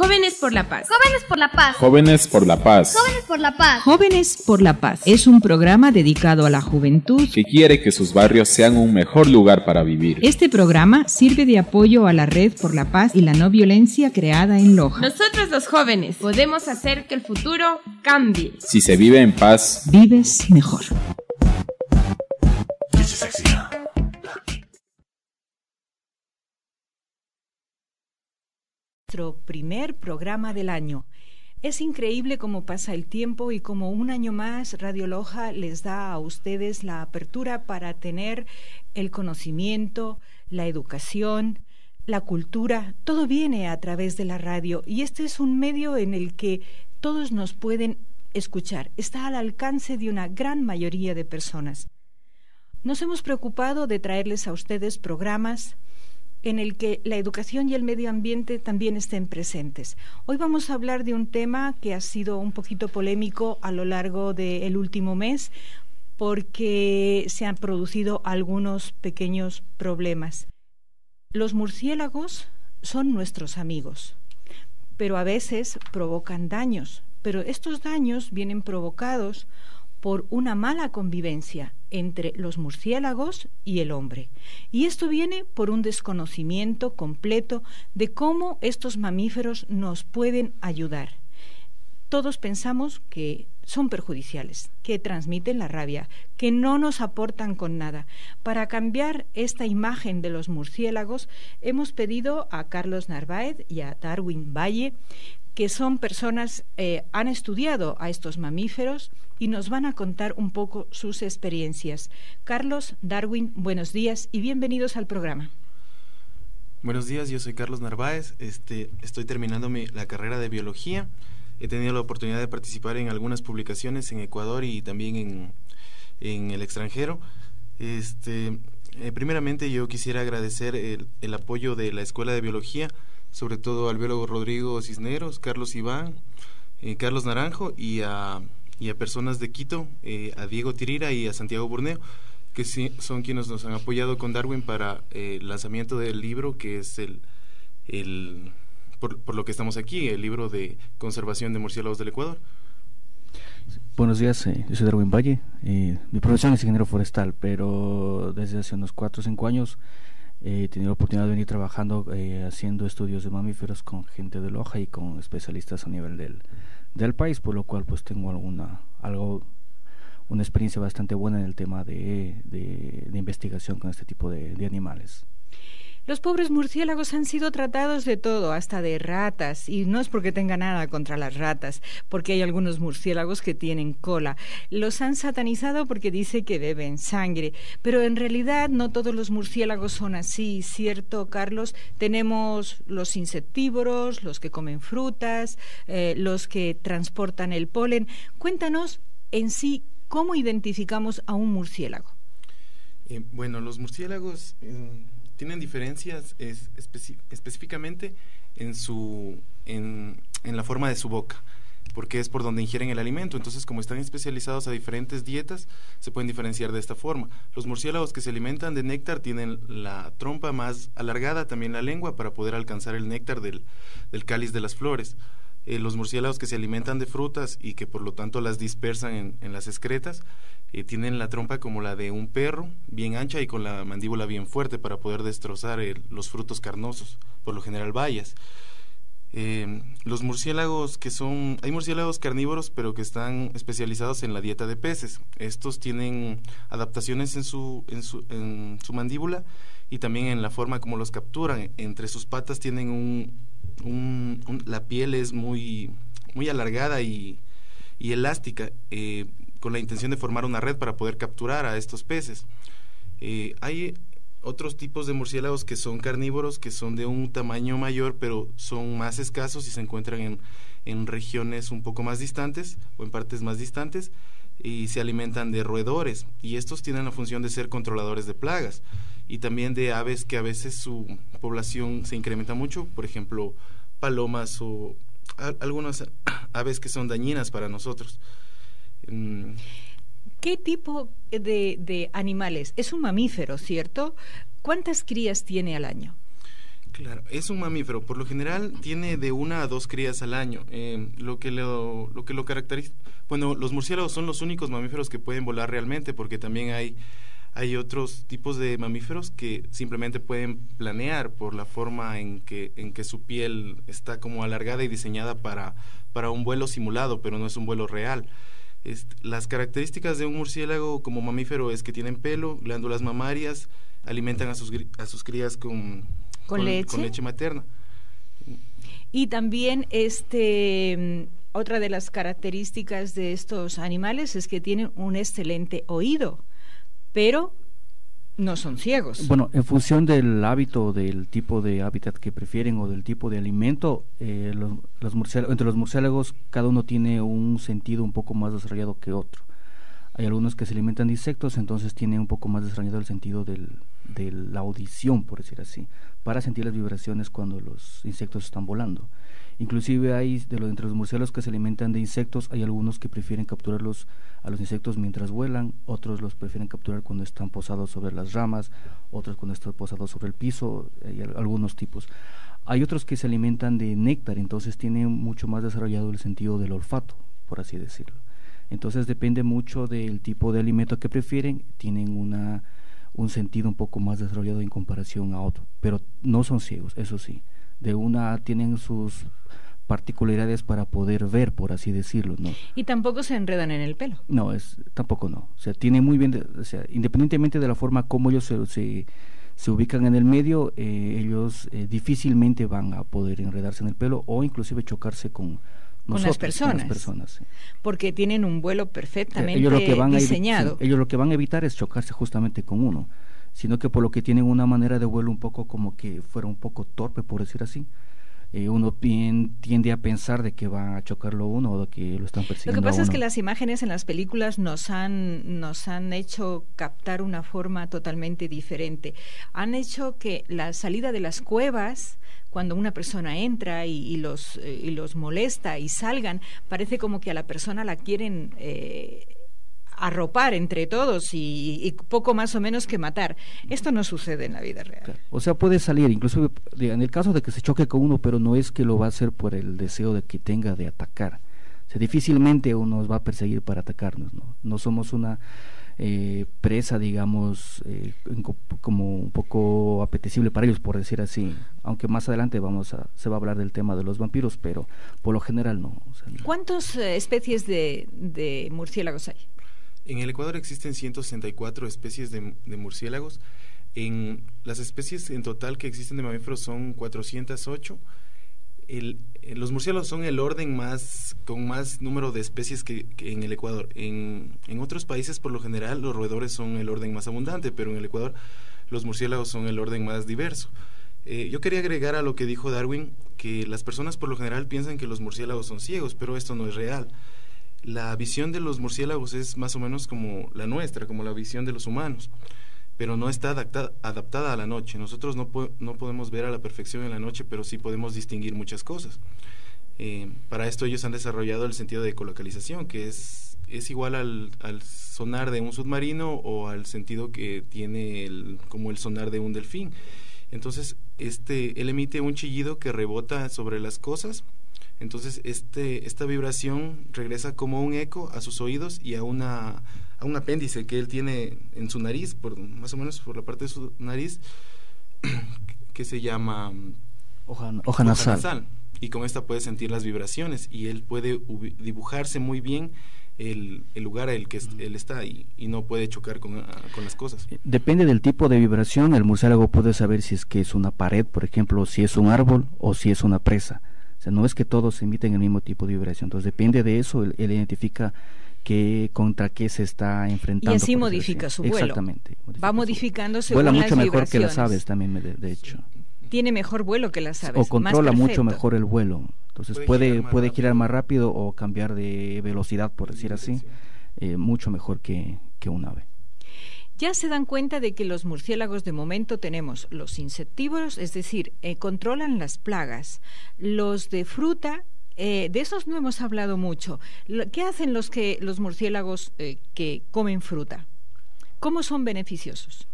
Jóvenes por la Paz. Jóvenes por la Paz. Jóvenes por la Paz. Jóvenes por la Paz. Jóvenes por la Paz es un programa dedicado a la juventud que quiere que sus barrios sean un mejor lugar para vivir. Este programa sirve de apoyo a la Red por la Paz y la No Violencia creada en Loja. Nosotros los jóvenes podemos hacer que el futuro cambie. Si se vive en paz, vives mejor. Nuestro primer programa del año. Es increíble cómo pasa el tiempo y cómo un año más Radio Loja les da a ustedes la apertura para tener el conocimiento, la educación, la cultura. Todo viene a través de la radio y este es un medio en el que todos nos pueden escuchar. Está al alcance de una gran mayoría de personas. Nos hemos preocupado de traerles a ustedes programas en el que la educación y el medio ambiente también estén presentes. Hoy vamos a hablar de un tema que ha sido un poquito polémico a lo largo del último mes porque se han producido algunos pequeños problemas. Los murciélagos son nuestros amigos, pero a veces provocan daños, pero estos daños vienen provocados por una mala convivencia entre los murciélagos y el hombre. Y esto viene por un desconocimiento completo de cómo estos mamíferos nos pueden ayudar. Todos pensamos que son perjudiciales, que transmiten la rabia, que no nos aportan con nada. Para cambiar esta imagen de los murciélagos, hemos pedido a Carlos Narváez y a Darwin Valle, que son personas, han estudiado a estos mamíferos y nos van a contar un poco sus experiencias. Carlos, Darwin, buenos días y bienvenidos al programa. Buenos días, yo soy Carlos Narváez, estoy terminando la carrera de biología. He tenido la oportunidad de participar en algunas publicaciones en Ecuador y también en el extranjero. Primeramente yo quisiera agradecer el apoyo de la Escuela de Biología, sobre todo al biólogo Rodrigo Cisneros, Carlos Iván, Carlos Naranjo y a personas de Quito, a Diego Tirira y a Santiago Burneo, que sí, son quienes nos han apoyado con Darwin para el lanzamiento del libro, que es por lo que estamos aquí, el libro de conservación de murciélagos del Ecuador. Buenos días, yo soy Darwin Valle. Mi profesión es ingeniero forestal, pero desde hace unos 4 o 5 años he tenido la oportunidad de venir trabajando haciendo estudios de mamíferos con gente de Loja y con especialistas a nivel del país, por lo cual pues tengo una experiencia bastante buena en el tema de investigación con este tipo de animales. Los pobres murciélagos han sido tratados de todo, hasta de ratas, y no es porque tenga nada contra las ratas, porque hay algunos murciélagos que tienen cola. Los han satanizado porque dice que beben sangre, pero en realidad no todos los murciélagos son así, ¿cierto, Carlos? Tenemos los insectívoros, los que comen frutas, los que transportan el polen. Cuéntanos en sí cómo identificamos a un murciélago. Bueno, los murciélagos tienen diferencias específicamente en la forma de su boca, porque es por donde ingieren el alimento. Entonces, como están especializados a diferentes dietas, se pueden diferenciar de esta forma. Los murciélagos que se alimentan de néctar tienen la trompa más alargada, también la lengua, para poder alcanzar el néctar del cáliz de las flores. Los murciélagos que se alimentan de frutas y que por lo tanto las dispersan en las excretas, tienen la trompa como la de un perro, bien ancha y con la mandíbula bien fuerte para poder destrozar los frutos carnosos, por lo general bayas. Los murciélagos hay murciélagos carnívoros, pero que están especializados en la dieta de peces. Estos tienen adaptaciones en su mandíbula y también en la forma como los capturan. Entre sus patas tienen la piel es muy alargada y elástica, con la intención de formar una red para poder capturar a estos peces. Hay otros tipos de murciélagos que son carnívoros, que son de un tamaño mayor, pero son más escasos y se encuentran en regiones un poco más distantes o en partes más distantes, y se alimentan de roedores, y estos tienen la función de ser controladores de plagas y también de aves que a veces su población se incrementa mucho, por ejemplo palomas o algunas aves que son dañinas para nosotros. ¿Qué tipo de animales? Es un mamífero, ¿cierto? ¿Cuántas crías tiene al año? Claro, es un mamífero. Por lo general tiene de 1 a 2 crías al año. Lo que lo caracteriza... Bueno, los murciélagos son los únicos mamíferos que pueden volar realmente, porque también hay otros tipos de mamíferos que simplemente pueden planear por la forma en que su piel está como alargada y diseñada para un vuelo simulado, pero no es un vuelo real. Las características de un murciélago como mamífero es que tienen pelo, glándulas mamarias, alimentan a sus crías con leche materna. Y también otra de las características de estos animales es que tienen un excelente oído, pero no son ciegos. Bueno, en función del hábito, del tipo de hábitat que prefieren o del tipo de alimento, entre los murciélagos cada uno tiene un sentido un poco más desarrollado que otro. Hay algunos que se alimentan de insectos, entonces tienen un poco más desarrollado el sentido de la audición, por decir así, para sentir las vibraciones cuando los insectos están volando. Inclusive hay entre los murciélagos que se alimentan de insectos, hay algunos que prefieren capturarlos a los insectos mientras vuelan, otros los prefieren capturar cuando están posados sobre las ramas, otros cuando están posados sobre el piso, hay algunos tipos. Hay otros que se alimentan de néctar, entonces tienen mucho más desarrollado el sentido del olfato, por así decirlo. Entonces depende mucho del tipo de alimento que prefieren, tienen un sentido un poco más desarrollado en comparación a otro, pero no son ciegos, eso sí. Tienen sus particularidades para poder ver, por así decirlo, ¿no? Y tampoco se enredan en el pelo. No, tampoco no. O sea, tiene muy bien, independientemente de la forma como ellos se ubican en el medio, ellos difícilmente van a poder enredarse en el pelo o inclusive chocarse con las personas, sí. Porque tienen un vuelo perfectamente diseñado. Ellos lo que van a evitar es chocarse justamente con uno, sino que por lo que tienen una manera de vuelo un poco como que fuera un poco torpe, por decir así. Uno tiende a pensar de que va a chocarlo uno o de que lo están persiguiendo. Lo que pasa es que las imágenes en las películas nos han hecho captar una forma totalmente diferente. Han hecho que la salida de las cuevas, cuando una persona entra y los molesta y salgan, parece como que a la persona la quieren arropar entre todos y poco más o menos que matar. Esto no sucede en la vida real. Claro. O sea, puede salir, incluso en el caso de que se choque con uno, pero no es que lo va a hacer por el deseo de que tenga de atacar. O sea, difícilmente uno nos va a perseguir para atacarnos, ¿no? No somos una presa, digamos, como un poco apetecible para ellos, por decir así. Aunque más adelante se va a hablar del tema de los vampiros, pero por lo general no. O sea, no. ¿Cuántas especies de murciélagos hay? En el Ecuador existen 164 especies de murciélagos. En las especies en total que existen de mamíferos son 408. Los murciélagos son el orden con más número de especies que en el Ecuador. En otros países, por lo general, los roedores son el orden más abundante, pero en el Ecuador los murciélagos son el orden más diverso. Yo quería agregar a lo que dijo Darwin, que las personas por lo general piensan que los murciélagos son ciegos, pero esto no es real. La visión de los murciélagos es más o menos como la nuestra, como la visión de los humanos, pero no está adaptada a la noche. Nosotros no podemos ver a la perfección en la noche, pero sí podemos distinguir muchas cosas. Para esto ellos han desarrollado el sentido de ecolocalización, que es igual al sonar de un submarino o al sentido que tiene como el sonar de un delfín. Entonces, él emite un chillido que rebota sobre las cosas. Entonces esta vibración regresa como un eco a sus oídos y a un apéndice que él tiene en su nariz, más o menos por la parte de su nariz, que se llama hoja nasal. Y con esta puede sentir las vibraciones y él puede dibujarse muy bien el lugar en el que él está y no puede chocar con las cosas. Depende del tipo de vibración, el murciélago puede saber si es que es una pared, por ejemplo, si es un árbol o si es una presa. O sea, no es que todos emiten el mismo tipo de vibración, entonces depende de eso, él identifica contra qué se está enfrentando. Y así modifica su vuelo. Exactamente. Va modificando según las vibraciones. Vuela mucho mejor que las aves también, de hecho. Tiene mejor vuelo que las aves. O controla mucho mejor el vuelo. Entonces puede girar más rápido o cambiar de velocidad, por decir así, mucho mejor que un ave. Ya se dan cuenta de que los murciélagos de momento tenemos los insectívoros, es decir, controlan las plagas, los de fruta, de esos no hemos hablado mucho. ¿Qué hacen los murciélagos que comen fruta? ¿Cómo son beneficiosos?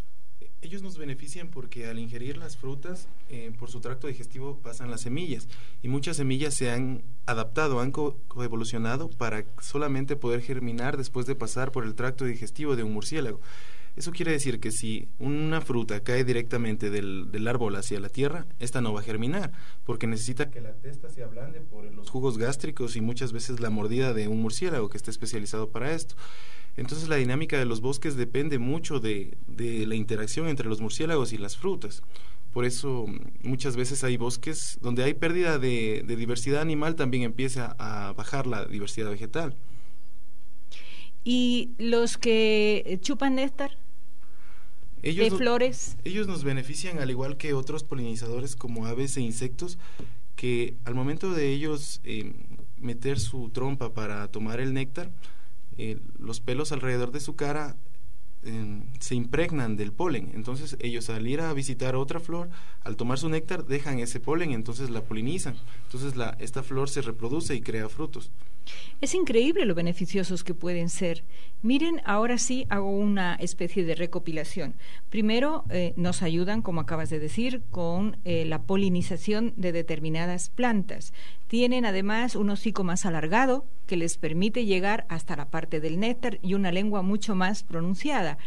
Ellos nos benefician porque al ingerir las frutas, por su tracto digestivo pasan las semillas, y muchas semillas se han adaptado, han coevolucionado para solamente poder germinar después de pasar por el tracto digestivo de un murciélago. Eso quiere decir que si una fruta cae directamente del árbol hacia la tierra, esta no va a germinar, porque necesita que la testa se ablande por los jugos gástricos y muchas veces la mordida de un murciélago que está especializado para esto. Entonces la dinámica de los bosques depende mucho de la interacción entre los murciélagos y las frutas. Por eso muchas veces hay bosques donde hay pérdida de diversidad animal, también empieza a bajar la diversidad vegetal. ¿Y los que chupan néctar de flores? Ellos nos benefician al igual que otros polinizadores como aves e insectos, que al momento de ellos meter su trompa para tomar el néctar, los pelos alrededor de su cara se impregnan del polen. Entonces ellos, al ir a visitar otra flor, al tomar su néctar, dejan ese polen, entonces la polinizan. Entonces esta flor se reproduce y crea frutos. Es increíble lo beneficiosos que pueden ser. Miren, ahora sí hago una especie de recopilación. Primero, nos ayudan, como acabas de decir, con la polinización de determinadas plantas. Tienen además un hocico más alargado que les permite llegar hasta la parte del néctar y una lengua mucho más pronunciada.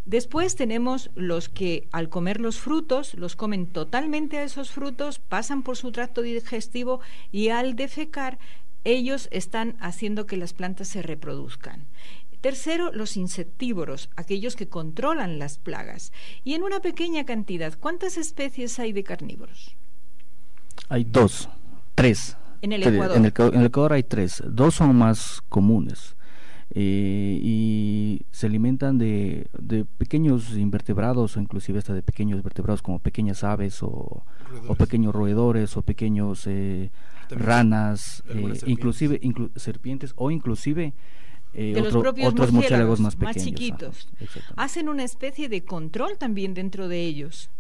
Después tenemos los que al comer los frutos, los comen totalmente a esos frutos, pasan por su tracto digestivo y al defecar ellos están haciendo que las plantas se reproduzcan. Tercero, los insectívoros, aquellos que controlan las plagas. Y en una pequeña cantidad, ¿cuántas especies hay de carnívoros? Hay 2, 3. En el Ecuador. En el Ecuador hay 3. 2 son más comunes. Y se alimentan de pequeños invertebrados, o inclusive hasta de pequeños vertebrados como pequeñas aves o pequeños roedores o pequeños ranas, inclusive serpientes o inclusive otros murciélagos más pequeños, más chiquitos. Hacen una especie de control también dentro de ellos.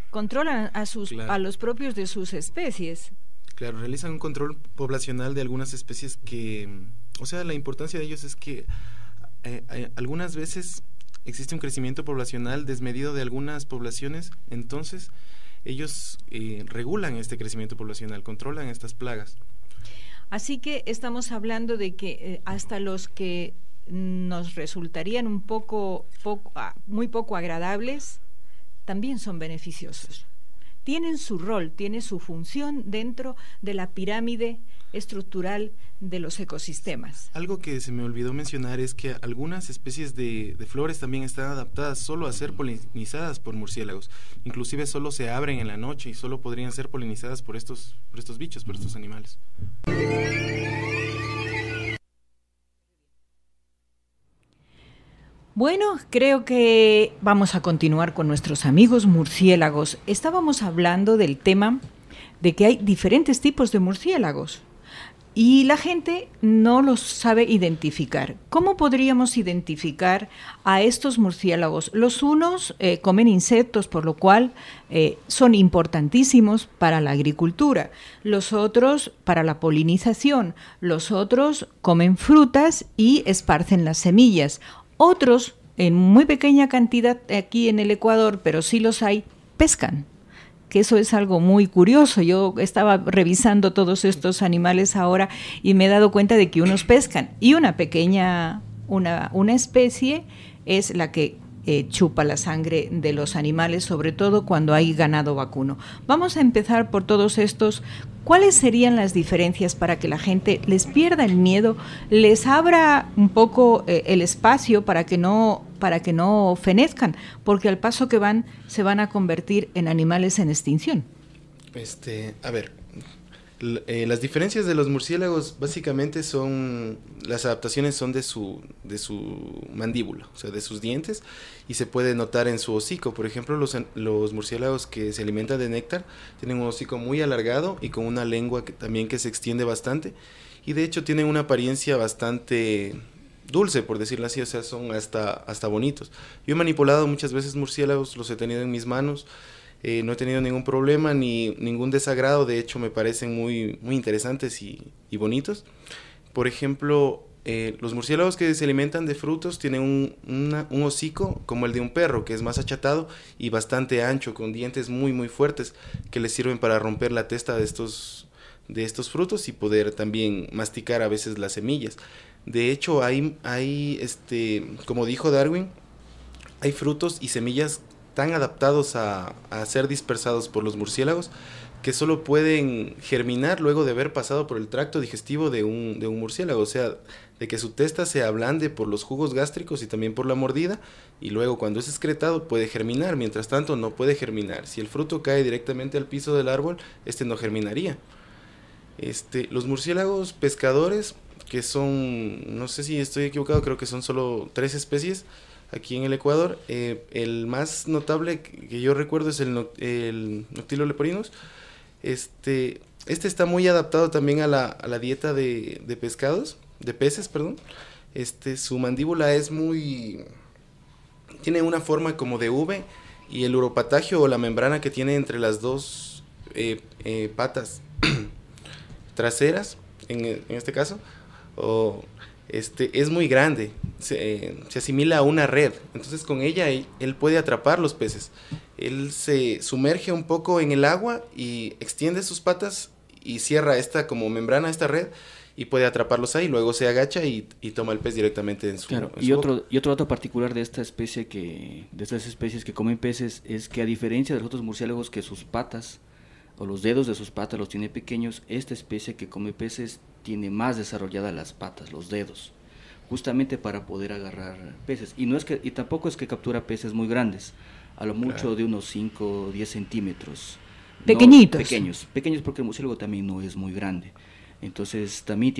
Controlan a los propios de sus especies. Claro, realizan un control poblacional de algunas especies que, o sea, la importancia de ellos es que algunas veces existe un crecimiento poblacional desmedido de algunas poblaciones, entonces ellos regulan este crecimiento poblacional, controlan estas plagas. Así que estamos hablando de que hasta los que nos resultarían muy poco agradables, también son beneficiosos. Tienen su rol, tiene su función dentro de la pirámide estructural de los ecosistemas. Algo que se me olvidó mencionar es que algunas especies de flores también están adaptadas solo a ser polinizadas por murciélagos. Inclusive solo se abren en la noche y solo podrían ser polinizadas por estos bichos, por estos animales. Bueno, creo que vamos a continuar con nuestros amigos murciélagos. Estábamos hablando del tema de que hay diferentes tipos de murciélagos y la gente no los sabe identificar. ¿Cómo podríamos identificar a estos murciélagos? Los unos comen insectos, por lo cual son importantísimos para la agricultura. Los otros para la polinización. Los otros comen frutas y esparcen las semillas. Otros, en muy pequeña cantidad aquí en el Ecuador, pero sí los hay, pescan, que eso es algo muy curioso. Yo estaba revisando todos estos animales ahora y me he dado cuenta de que unos pescan y una especie es la que chupa la sangre de los animales, sobre todo cuando hay ganado vacuno. Vamos a empezar por todos estos. ¿Cuáles serían las diferencias para que la gente les pierda el miedo, les abra un poco el espacio para que no fenezcan? Porque al paso que van, se van a convertir en animales en extinción. A ver, las diferencias de los murciélagos básicamente son, las adaptaciones son de su mandíbula, o sea, de sus dientes, y se puede notar en su hocico. Por ejemplo, los murciélagos que se alimentan de néctar tienen un hocico muy alargado y con una lengua también que se extiende bastante, y de hecho tienen una apariencia bastante dulce, por decirlo así, o sea, son hasta bonitos. Yo he manipulado muchas veces murciélagos, los he tenido en mis manos. No he tenido ningún problema ni ningún desagrado, de hecho me parecen muy, muy interesantes y bonitos. Por ejemplo, los murciélagos que se alimentan de frutos tienen un hocico como el de un perro, que es más achatado y bastante ancho, con dientes muy fuertes, que les sirven para romper la testa de estos frutos y poder también masticar a veces las semillas. De hecho, hay como dijo Darwin, hay frutos y semillas tan adaptados a ser dispersados por los murciélagos que solo pueden germinar luego de haber pasado por el tracto digestivo de un murciélago, o sea, de que su testa se ablande por los jugos gástricos y también por la mordida, y luego cuando es excretado puede germinar, mientras tanto no puede germinar. Si el fruto cae directamente al piso del árbol, no germinaría. Los murciélagos pescadores, que son, no sé si estoy equivocado, creo que son solo 3 especies aquí en el Ecuador. El más notable que yo recuerdo es el Noctilo leporinus. Está muy adaptado también a la dieta de peces, perdón. Su mandíbula tiene una forma como de V, y el uropatagio o la membrana que tiene entre las dos patas traseras, en este caso, es muy grande, se asimila a una red, entonces con ella él puede atrapar los peces. Él se sumerge un poco en el agua y extiende sus patas y cierra esta como membrana, esta red, y puede atraparlos ahí, luego se agacha y toma el pez directamente en su, claro, en su boca. Y otro dato particular de estas especies que comen peces es que, a diferencia de los otros murciélagos que sus patas o los dedos de sus patas los tiene pequeños, esta especie que come peces tiene más desarrolladas las patas, los dedos, justamente para poder agarrar peces. Y tampoco es que captura peces muy grandes, a lo mucho claro, de unos 5 o 10 centímetros. Pequeñitos. No, pequeños porque el murciélago también no es muy grande. Entonces también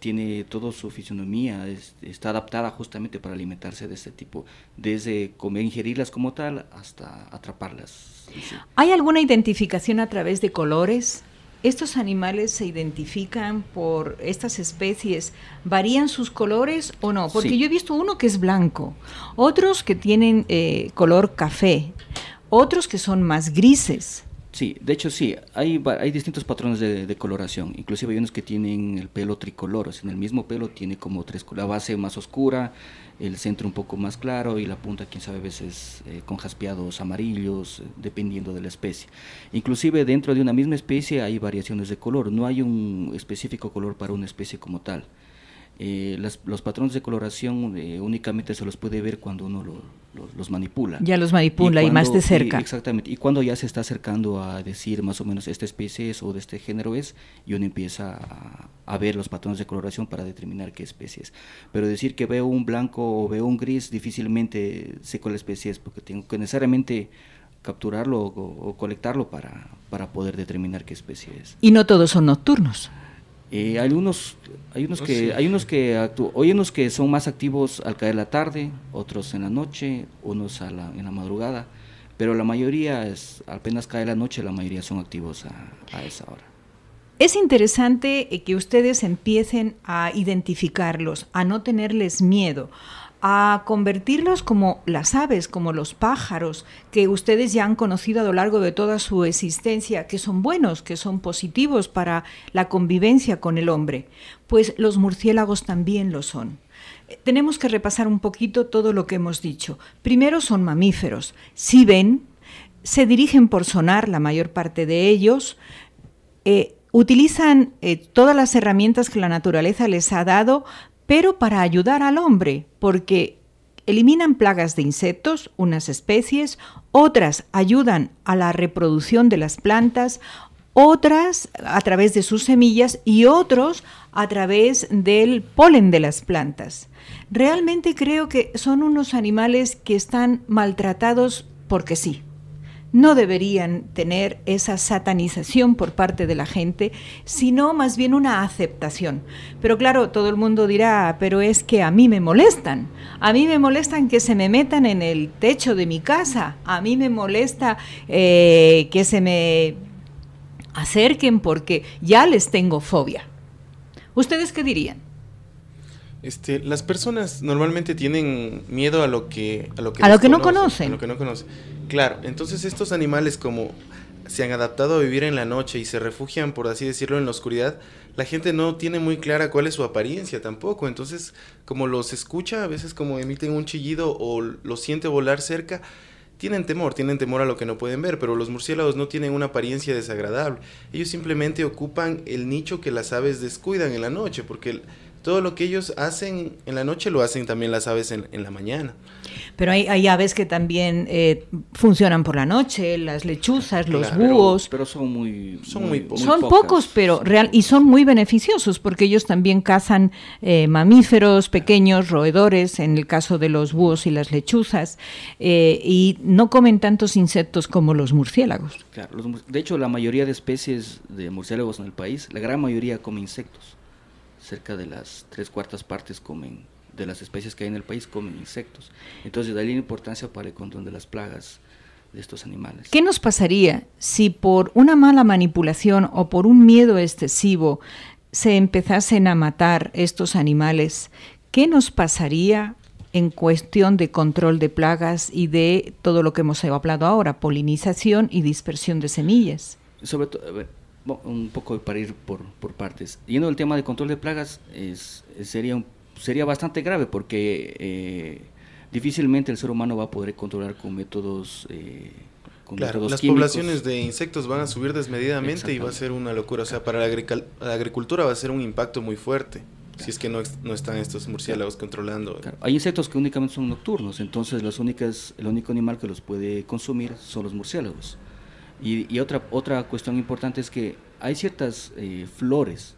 tiene toda su fisionomía, está adaptada justamente para alimentarse de este tipo, desde ingerirlas como tal hasta atraparlas. Sí. ¿Hay alguna identificación a través de colores? ¿Estos animales se identifican por estas especies? ¿Varían sus colores o no? Porque sí, yo he visto uno que es blanco, otros que tienen color café, otros que son más grises. Sí, de hecho sí, hay distintos patrones de coloración, inclusive hay unos que tienen el pelo tricolor, o sea, en el mismo pelo tiene como la base más oscura, el centro un poco más claro y la punta, quién sabe, a veces con jaspeados amarillos, dependiendo de la especie. Inclusive dentro de una misma especie hay variaciones de color, no hay un específico color para una especie como tal. Los patrones de coloración únicamente se los puede ver cuando uno los manipula. Ya los manipula y más de cerca. Exactamente, y cuando ya se está acercando a decir más o menos esta especie es o de este género es, y uno empieza a ver los patrones de coloración para determinar qué especie es. Pero decir que veo un blanco o veo un gris, difícilmente sé cuál especie es, porque tengo que necesariamente capturarlo o colectarlo para poder determinar qué especie es. Y no todos son nocturnos. Hay unos que son más activos al caer la tarde, otros en la noche, unos en la madrugada, pero la mayoría apenas cae la noche, la mayoría son activos a esa hora. Es interesante que ustedes empiecen a identificarlos, a no tenerles miedo, a convertirlos como las aves, como los pájaros, que ustedes ya han conocido a lo largo de toda su existencia, que son buenos, que son positivos para la convivencia con el hombre. Pues los murciélagos también lo son. Tenemos que repasar un poquito todo lo que hemos dicho. Primero, son mamíferos. Si ven, se dirigen por sonar, la mayor parte de ellos, utilizan todas las herramientas que la naturaleza les ha dado, pero para ayudar al hombre, porque eliminan plagas de insectos, unas especies, otras ayudan a la reproducción de las plantas, otras a través de sus semillas y otros a través del polen de las plantas. Realmente creo que son unos animales que están maltratados porque sí. No deberían tener esa satanización por parte de la gente, sino más bien una aceptación. Pero claro, todo el mundo dirá, pero es que a mí me molestan que se me metan en el techo de mi casa, a mí me molesta que se me acerquen porque ya les tengo fobia. ¿Ustedes qué dirían? Las personas normalmente tienen miedo a lo que no conocen. A lo que no conocen. Claro, entonces estos animales como se han adaptado a vivir en la noche y se refugian, por así decirlo, en la oscuridad, la gente no tiene muy clara cuál es su apariencia tampoco. Entonces, como los escucha, a veces como emiten un chillido o los siente volar cerca, tienen temor a lo que no pueden ver, pero los murciélagos no tienen una apariencia desagradable. Ellos simplemente ocupan el nicho que las aves descuidan en la noche, porque todo lo que ellos hacen en la noche lo hacen también las aves en la mañana. Pero hay aves que también funcionan por la noche, las lechuzas, los Claro, búhos. Pero son muy pocos. Son pocas. pocos, pero y son muy beneficiosos porque ellos también cazan mamíferos pequeños, roedores, en el caso de los búhos y las lechuzas, y no comen tantos insectos como los murciélagos. Claro, de hecho, la mayoría de especies de murciélagos en el país, la gran mayoría come insectos. Cerca de las 3/4 partes de las especies que hay en el país comen insectos. Entonces, de ahí la importancia para el control de las plagas de estos animales. ¿Qué nos pasaría si por una mala manipulación o por un miedo excesivo se empezasen a matar estos animales? ¿Qué nos pasaría en cuestión de control de plagas y de todo lo que hemos hablado ahora, polinización y dispersión de semillas? Sobre todo, un poco para ir por partes. Yendo al tema de control de plagas, sería bastante grave porque difícilmente el ser humano va a poder controlar con métodos métodos Las químicos. poblaciones de insectos van a subir desmedidamente y va a ser una locura. O sea, para la agricultura va a ser un impacto muy fuerte. Si es que no están estos murciélagos controlando. Claro. Hay insectos que únicamente son nocturnos, entonces el único animal que los puede consumir son los murciélagos. Y otra cuestión importante es que hay ciertas flores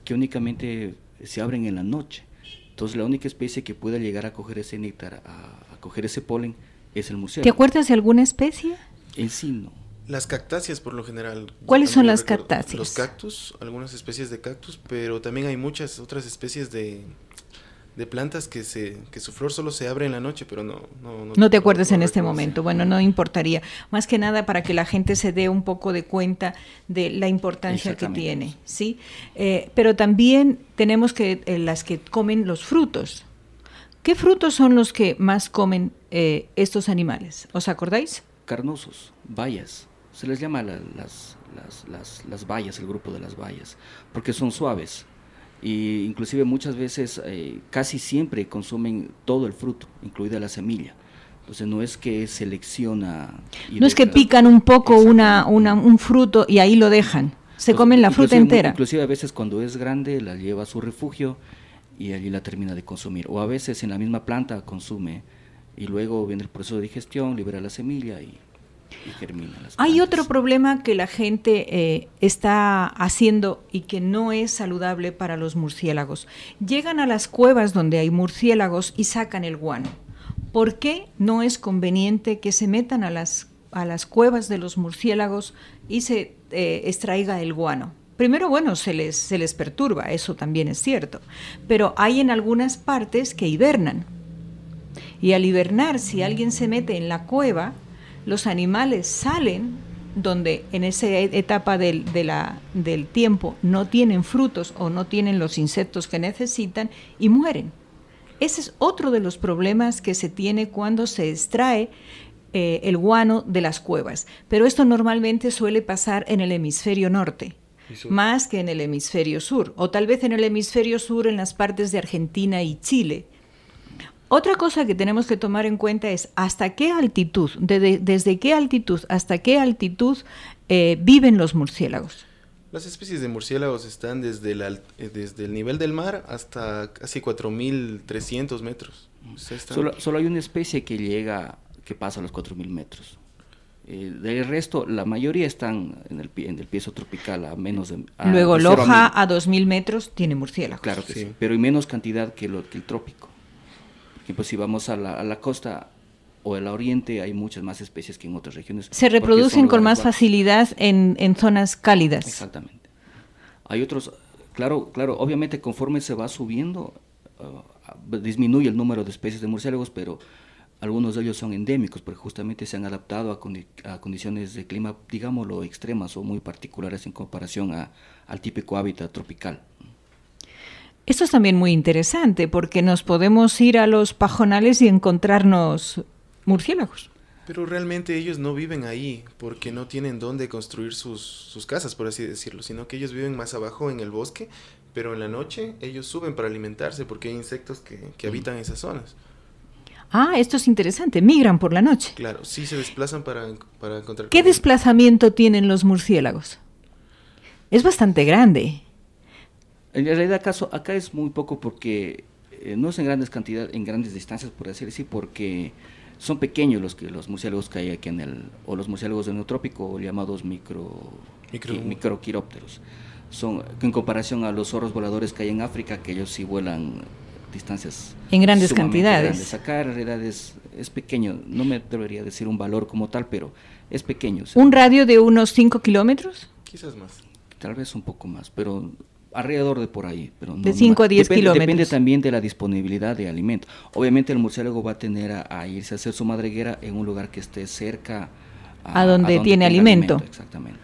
que únicamente se abren en la noche. Entonces la única especie que puede llegar a coger ese néctar, a coger ese polen, es el murciélago. ¿Te acuerdas de alguna especie? En sí no. Las cactáceas por lo general. ¿Cuáles son las cactáceas? Los cactus, algunas especies de cactus, pero también hay muchas otras especies de plantas que su flor solo se abre en la noche, pero no te acuerdas en este recuerdo. momento. Bueno, no importaría. Más que nada para que la gente se dé un poco de cuenta de la importancia que tiene, ¿sí? Pero también tenemos que las que comen los frutos. ¿Qué frutos son los que más comen estos animales? ¿Os acordáis? Carnosos, bayas. Se les llama las bayas, el grupo de las bayas, porque son suaves. Y inclusive muchas veces, casi siempre consumen todo el fruto, incluida la semilla. Entonces no es que selecciona... No es que pican un poco un fruto y ahí lo dejan, se comen la fruta entera. Inclusive a veces cuando es grande la lleva a su refugio y allí la termina de consumir. O a veces en la misma planta consume y luego viene el proceso de digestión, libera la semilla y germina las plantas. Hay otro problema que la gente está haciendo y que no es saludable para los murciélagos. Llegan a las cuevas donde hay murciélagos y sacan el guano. ¿Por qué no es conveniente que se metan a las cuevas de los murciélagos y se extraiga el guano? Primero, bueno, se les perturba, eso también es cierto, pero hay en algunas partes que hibernan. Y al hibernar, si alguien se mete en la cueva, los animales salen donde en esa etapa del tiempo no tienen frutos o no tienen los insectos que necesitan y mueren. Ese es otro de los problemas que se tiene cuando se extrae el guano de las cuevas. Pero esto normalmente suele pasar en el hemisferio norte, más que en el hemisferio sur, o tal vez en el hemisferio sur en las partes de Argentina y Chile. Otra cosa que tenemos que tomar en cuenta es hasta qué altitud, desde qué altitud hasta qué altitud viven los murciélagos. Las especies de murciélagos están desde el nivel del mar hasta casi 4.300 metros. O sea, Solo hay una especie que pasa a los 4.000 metros. Del resto, la mayoría están en el piezo tropical a menos de... Luego Loja a 2.000 metros tiene murciélagos. Claro que sí, pero en menos cantidad que el trópico. Pues si vamos a la costa o al oriente hay muchas más especies que en otras regiones. Se reproducen con más facilidad en zonas cálidas. Exactamente. Hay otros, claro, obviamente conforme se va subiendo, disminuye el número de especies de murciélagos, pero algunos de ellos son endémicos porque justamente se han adaptado a condiciones de clima, digámoslo, extremas o muy particulares en comparación al típico hábitat tropical. Esto es también muy interesante porque nos podemos ir a los pajonales y encontrarnos murciélagos. Pero realmente ellos no viven ahí porque no tienen dónde construir sus casas, por así decirlo, sino que ellos viven más abajo en el bosque, pero en la noche ellos suben para alimentarse porque hay insectos que habitan esas zonas. Ah, esto es interesante, migran por la noche. Claro, sí se desplazan para encontrar ¿Qué comida. desplazamiento tienen los murciélagos? Es bastante grande. En realidad acá es muy poco porque no es en grandes cantidades, en grandes distancias, por decir así, porque son pequeños los murciélagos que hay aquí o los murciélagos del neotrópico, llamados microquirópteros. Son, en comparación a los zorros voladores que hay en África, que ellos sí vuelan distancias en grandes sumamente cantidades. Grandes. Acá en realidad es pequeño, no me atrevería a decir un valor como tal, pero es pequeño. ¿Un radio de unos 5 kilómetros? Quizás más. Tal vez un poco más, pero alrededor de por ahí. Pero no, de 5 a 10 kilómetros. Depende también de la disponibilidad de alimento. Obviamente el murciélago va a tener a irse a hacer su madriguera en un lugar que esté cerca a donde tiene alimento. Exactamente.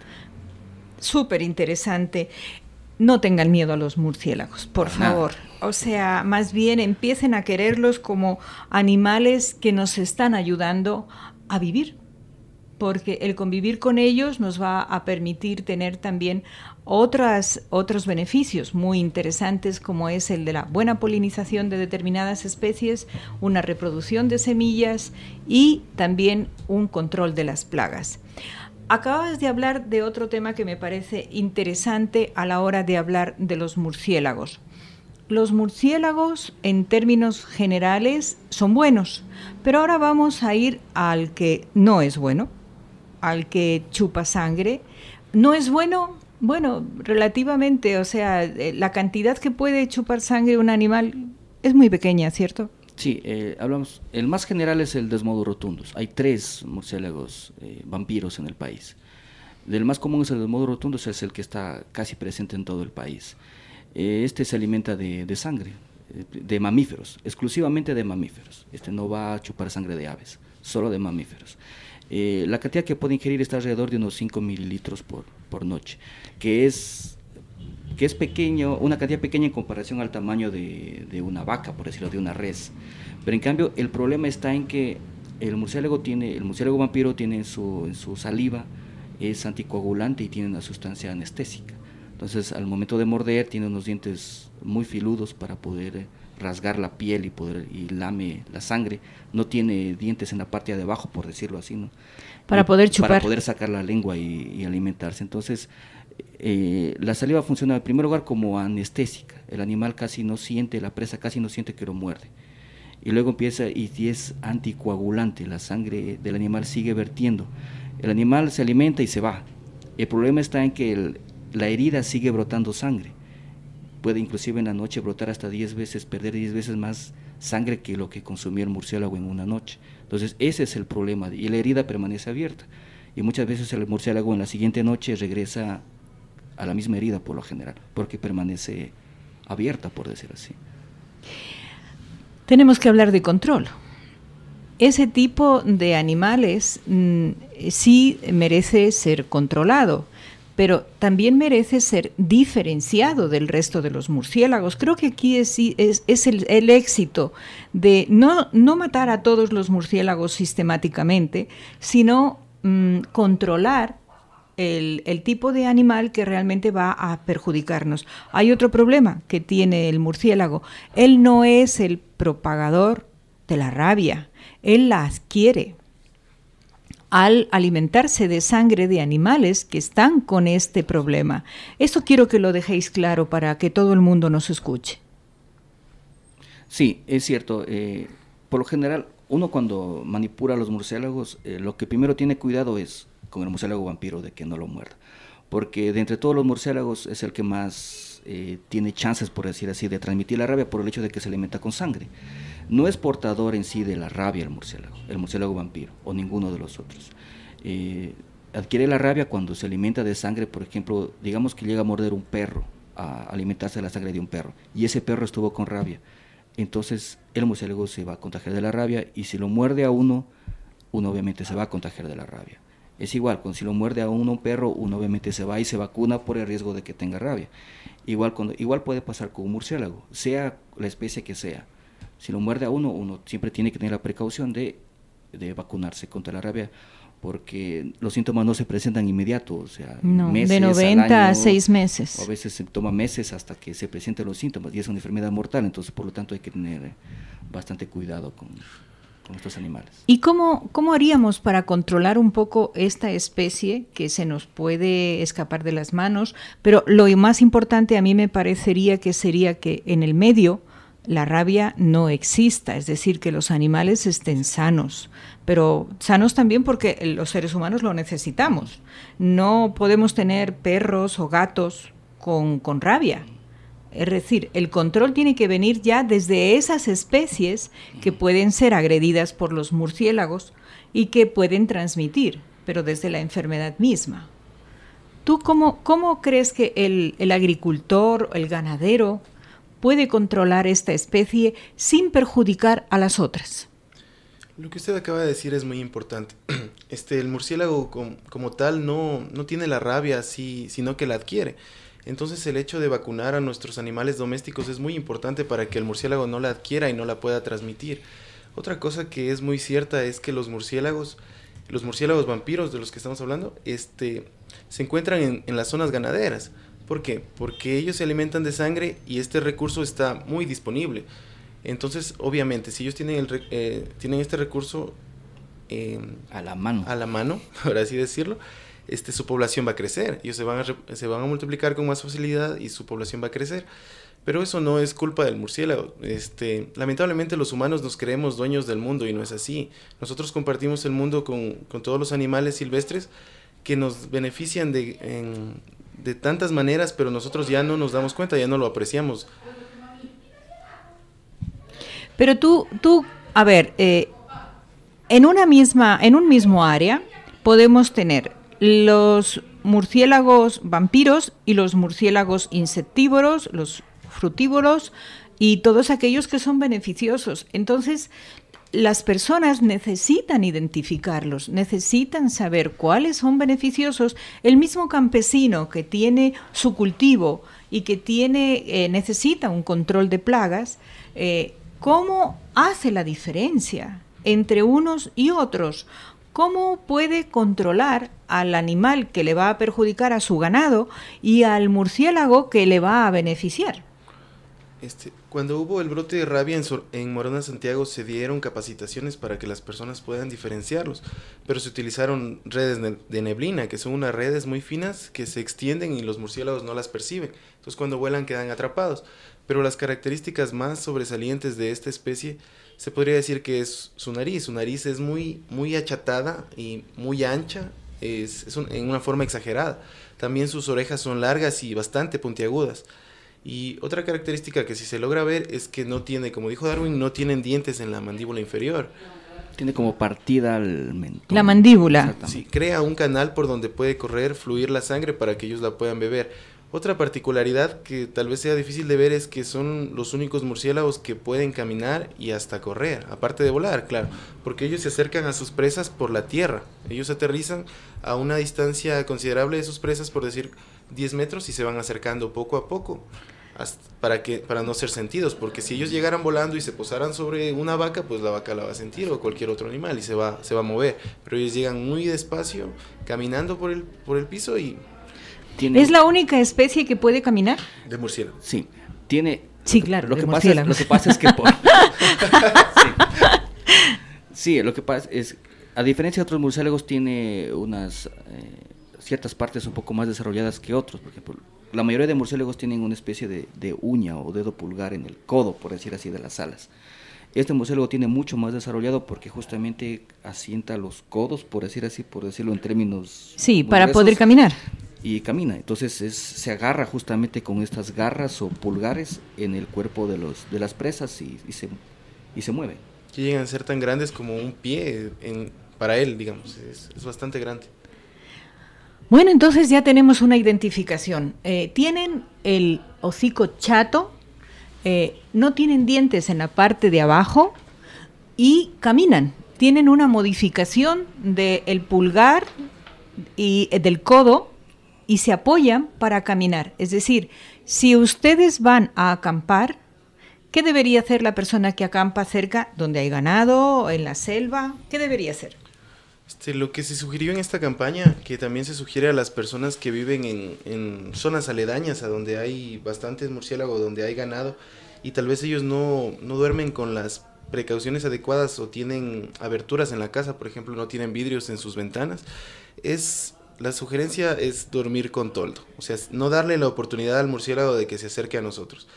Súper interesante. No tengan miedo a los murciélagos, por favor. O sea, más bien empiecen a quererlos como animales que nos están ayudando a vivir, porque el convivir con ellos nos va a permitir tener también otros beneficios muy interesantes, como es el de la buena polinización de determinadas especies, una reproducción de semillas y también un control de las plagas. Acabas de hablar de otro tema que me parece interesante a la hora de hablar de los murciélagos. Los murciélagos, en términos generales, son buenos, pero ahora vamos a ir al que no es bueno, al que chupa sangre. ¿No es bueno? Bueno, relativamente, o sea, la cantidad que puede chupar sangre un animal es muy pequeña, ¿cierto? Sí, hablamos, el más general es el Desmodus rotundus. Hay 3 murciélagos vampiros en el país. El más común es el Desmodus rotundus, es el que está casi presente en todo el país. Este se alimenta de sangre, de mamíferos, exclusivamente de mamíferos. No va a chupar sangre de aves, solo de mamíferos. La cantidad que puede ingerir está alrededor de unos 5 mililitros por noche, que es pequeño, una cantidad pequeña en comparación al tamaño de una vaca, por decirlo, de una res. Pero en cambio el problema está en que el murciélago vampiro tiene en su saliva, es anticoagulante y tiene una sustancia anestésica. Entonces al momento de morder tiene unos dientes muy filudos para poder rasgar la piel y lame la sangre. No tiene dientes en la parte de abajo, por decirlo así, ¿no? Para poder chupar. Para poder sacar la lengua y alimentarse. Entonces la saliva funciona en primer lugar como anestésica. El animal casi no siente, la presa casi no siente que lo muerde. Y luego empieza, y es anticoagulante, la sangre del animal sigue vertiendo. El animal se alimenta y se va. El problema está en que la herida sigue brotando sangre. Puede inclusive en la noche brotar hasta 10 veces, perder 10 veces más sangre que lo que consumió el murciélago en una noche. Entonces ese es el problema, y la herida permanece abierta. Y muchas veces el murciélago en la siguiente noche regresa a la misma herida por lo general, porque permanece abierta, por decir así. Tenemos que hablar de control. Ese tipo de animales sí merece ser controlado, pero también merece ser diferenciado del resto de los murciélagos. Creo que aquí es el éxito de no matar a todos los murciélagos sistemáticamente, sino controlar el tipo de animal que realmente va a perjudicarnos. Hay otro problema que tiene el murciélago. Él no es el propagador de la rabia, él la adquiere al alimentarse de sangre de animales que están con este problema. Esto quiero que lo dejéis claro para que todo el mundo nos escuche. Sí, es cierto. Por lo general, uno cuando manipula a los murciélagos, lo que primero tiene cuidado es con el murciélago vampiro de que no lo muerda. Porque de entre todos los murciélagos es el que más tiene chances, por decir así, de transmitir la rabia por el hecho de que se alimenta con sangre. No es portador en sí de la rabia el murciélago vampiro, o ninguno de los otros. Adquiere la rabia cuando se alimenta de sangre, por ejemplo, digamos que llega a morder un perro, a alimentarse de la sangre de un perro, y ese perro estuvo con rabia. Entonces el murciélago se va a contagiar de la rabia, y si lo muerde a uno obviamente se va a contagiar de la rabia. Es igual, si lo muerde a un perro, uno obviamente se va y se vacuna por el riesgo de que tenga rabia. Igual puede pasar con un murciélago, sea la especie que sea. Si lo muerde a uno siempre tiene que tener la precaución de de vacunarse contra la rabia, porque los síntomas no se presentan inmediato, o sea, no, meses, de 90 año, a 6 meses. O a veces se toma meses hasta que se presenten los síntomas, y es una enfermedad mortal, entonces por lo tanto hay que tener bastante cuidado con estos animales. ¿Y cómo haríamos para controlar un poco esta especie que se nos puede escapar de las manos? Pero lo más importante a mí me parecería que sería que en el medio la rabia no exista, es decir, que los animales estén sanos, pero sanos también porque los seres humanos lo necesitamos. No podemos tener perros o gatos con rabia. Es decir, el control tiene que venir ya desde esas especies que pueden ser agredidas por los murciélagos y que pueden transmitir, pero desde la enfermedad misma. ¿Tú cómo crees que el agricultor, el ganadero, puede controlar esta especie sin perjudicar a las otras? Lo que usted acaba de decir es muy importante. El murciélago como tal no tiene la rabia así, sino que la adquiere. Entonces el hecho de vacunar a nuestros animales domésticos es muy importante para que el murciélago no la adquiera y no la pueda transmitir. Otra cosa que es muy cierta es que los murciélagos vampiros de los que estamos hablando, se encuentran en las zonas ganaderas. ¿Por qué? Porque ellos se alimentan de sangre y este recurso está muy disponible. Entonces, obviamente, si ellos tienen este recurso a la mano, por así decirlo, su población va a crecer. Ellos se van a multiplicar con más facilidad y su población va a crecer. Pero eso no es culpa del murciélago. Lamentablemente los humanos nos creemos dueños del mundo y no es así. Nosotros compartimos el mundo con todos los animales silvestres que nos benefician de tantas maneras, pero nosotros ya no nos damos cuenta, ya no lo apreciamos. Pero tú, a ver, en un mismo área podemos tener los murciélagos vampiros y los murciélagos insectívoros, los frutívoros y todos aquellos que son beneficiosos. Entonces, las personas necesitan identificarlos, necesitan saber cuáles son beneficiosos. El mismo campesino que tiene su cultivo y que necesita un control de plagas, ¿cómo hace la diferencia entre unos y otros? ¿Cómo puede controlar al animal que le va a perjudicar a su ganado y al murciélago que le va a beneficiar? Cuando hubo el brote de rabia en Morona, Santiago, se dieron capacitaciones para que las personas puedan diferenciarlos, pero se utilizaron redes de neblina, que son unas redes muy finas que se extienden y los murciélagos no las perciben. Entonces cuando vuelan quedan atrapados. Pero las características más sobresalientes de esta especie se podría decir que es su nariz. Su nariz es muy, muy achatada y muy ancha, en una forma exagerada. También sus orejas son largas y bastante puntiagudas. Y otra característica que sí se logra ver es que no tiene, como dijo Darwin, no tienen dientes en la mandíbula inferior. Tiene como partida el mentón. La mandíbula. Sí, crea un canal por donde puede fluir la sangre para que ellos la puedan beber. Otra particularidad que tal vez sea difícil de ver es que son los únicos murciélagos que pueden caminar y hasta correr, aparte de volar, claro, porque ellos se acercan a sus presas por la tierra. Ellos aterrizan a una distancia considerable de sus presas, por decir 10 metros, y se van acercando poco a poco para no ser sentidos, porque si ellos llegaran volando y se posaran sobre una vaca, pues la vaca la va a sentir o cualquier otro animal y se va a mover, pero ellos llegan muy despacio, caminando por el piso y... ¿Es la única especie que puede caminar? De murciélago. Sí, Sí, claro, lo que pasa es que sí, lo que pasa es, a diferencia de otros murciélagos, tiene unas ciertas partes un poco más desarrolladas que otros. Por ejemplo, la mayoría de murciélagos tienen una especie de uña o dedo pulgar en el codo, por decir así, de las alas. Este murciélago tiene mucho más desarrollado porque justamente asienta los codos, por decirlo en términos... Sí, para poder caminar. Y camina, entonces se agarra justamente con estas garras o pulgares en el cuerpo de las presas y se mueve. Que llegan a ser tan grandes como un pie para él, digamos, es bastante grande. Bueno, entonces ya tenemos una identificación. Tienen el hocico chato, no tienen dientes en la parte de abajo y caminan. Tienen una modificación del pulgar y del codo y se apoyan para caminar. Es decir, si ustedes van a acampar, ¿Qué debería hacer la persona que acampa cerca donde hay ganado, en la selva? ¿Qué debería hacer? Lo que se sugirió en esta campaña, que también se sugiere a las personas que viven en zonas aledañas a donde hay bastantes murciélagos, donde hay ganado, y tal vez ellos no duermen con las precauciones adecuadas o tienen aberturas en la casa, por ejemplo, no tienen vidrios en sus ventanas, la sugerencia es dormir con toldo, o sea, no darle la oportunidad al murciélago de que se acerque a nosotros.